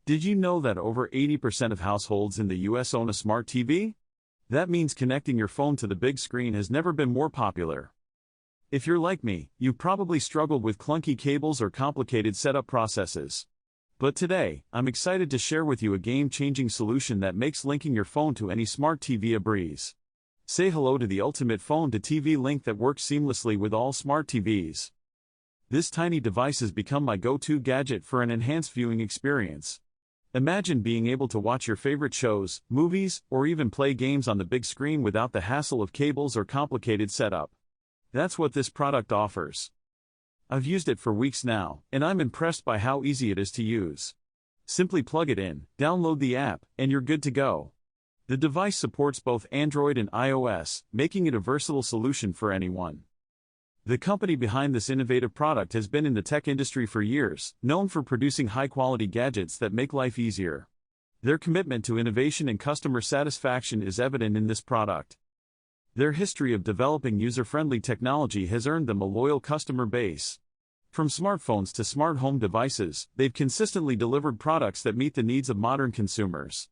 Did you know that over 80% of households in the US own a smart TV? That means connecting your phone to the big screen has never been more popular. If you're like me, you've probably struggled with clunky cables or complicated setup processes. But today, I'm excited to share with you a game-changing solution that makes linking your phone to any smart TV a breeze. Say hello to the ultimate phone-to-TV link that works seamlessly with all smart TVs. This tiny device has become my go-to gadget for an enhanced viewing experience. Imagine being able to watch your favorite shows, movies, or even play games on the big screen without the hassle of cables or complicated setup. That's what this product offers. I've used it for weeks now, and I'm impressed by how easy it is to use. Simply plug it in, download the app, and you're good to go. The device supports both Android and iOS, making it a versatile solution for anyone. The company behind this innovative product has been in the tech industry for years, known for producing high-quality gadgets that make life easier. Their commitment to innovation and customer satisfaction is evident in this product. Their history of developing user-friendly technology has earned them a loyal customer base. From smartphones to smart home devices, they've consistently delivered products that meet the needs of modern consumers.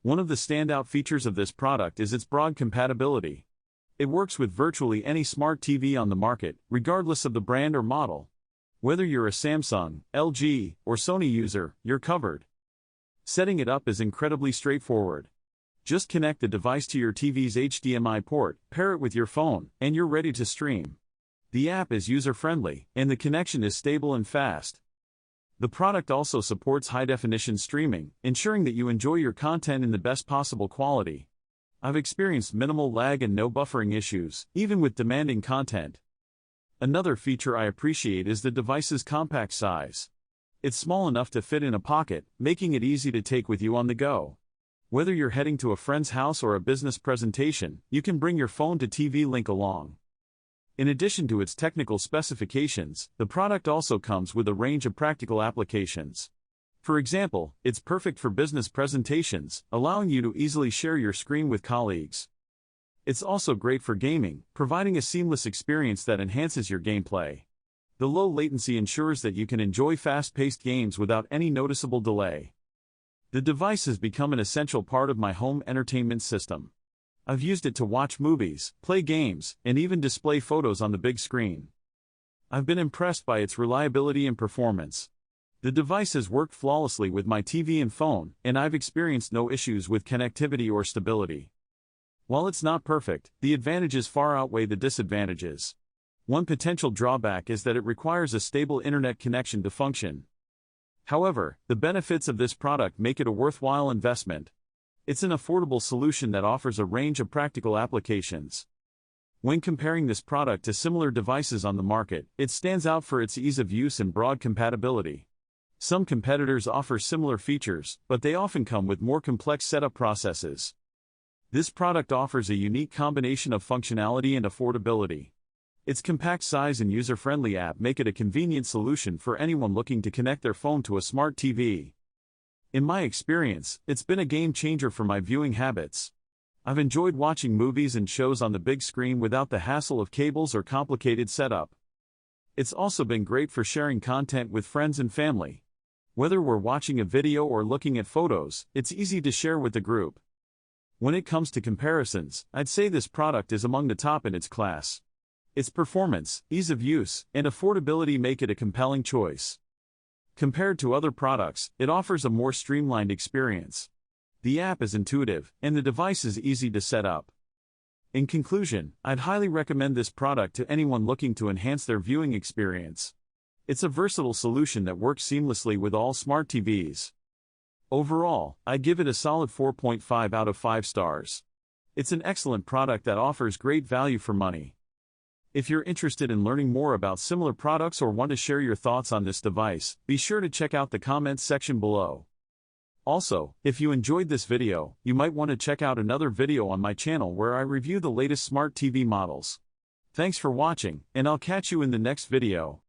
One of the standout features of this product is its broad compatibility. It works with virtually any smart TV on the market, regardless of the brand or model. Whether you're a Samsung, LG, or Sony user, you're covered. Setting it up is incredibly straightforward. Just connect the device to your TV's HDMI port, pair it with your phone, and you're ready to stream. The app is user-friendly, and the connection is stable and fast. The product also supports high-definition streaming, ensuring that you enjoy your content in the best possible quality. I've experienced minimal lag and no buffering issues, even with demanding content. Another feature I appreciate is the device's compact size. It's small enough to fit in a pocket, making it easy to take with you on the go. Whether you're heading to a friend's house or a business presentation, you can bring your phone to TV link along. In addition to its technical specifications, the product also comes with a range of practical applications. For example, it's perfect for business presentations, allowing you to easily share your screen with colleagues. It's also great for gaming, providing a seamless experience that enhances your gameplay. The low latency ensures that you can enjoy fast-paced games without any noticeable delay. The device has become an essential part of my home entertainment system. I've used it to watch movies, play games, and even display photos on the big screen. I've been impressed by its reliability and performance. The device has worked flawlessly with my TV and phone, and I've experienced no issues with connectivity or stability. While it's not perfect, the advantages far outweigh the disadvantages. One potential drawback is that it requires a stable internet connection to function. However, the benefits of this product make it a worthwhile investment. It's an affordable solution that offers a range of practical applications. When comparing this product to similar devices on the market, it stands out for its ease of use and broad compatibility. Some competitors offer similar features, but they often come with more complex setup processes. This product offers a unique combination of functionality and affordability. Its compact size and user-friendly app make it a convenient solution for anyone looking to connect their phone to a smart TV. In my experience, it's been a game-changer for my viewing habits. I've enjoyed watching movies and shows on the big screen without the hassle of cables or complicated setup. It's also been great for sharing content with friends and family. Whether we're watching a video or looking at photos, it's easy to share with the group. When it comes to comparisons, I'd say this product is among the top in its class. Its performance, ease of use, and affordability make it a compelling choice. Compared to other products, it offers a more streamlined experience. The app is intuitive, and the device is easy to set up. In conclusion, I'd highly recommend this product to anyone looking to enhance their viewing experience. It's a versatile solution that works seamlessly with all smart TVs. Overall, I'd give it a solid 4.5 out of 5 stars. It's an excellent product that offers great value for money. If you're interested in learning more about similar products or want to share your thoughts on this device, be sure to check out the comments section below. Also, if you enjoyed this video, you might want to check out another video on my channel where I review the latest smart TV models. Thanks for watching, and I'll catch you in the next video.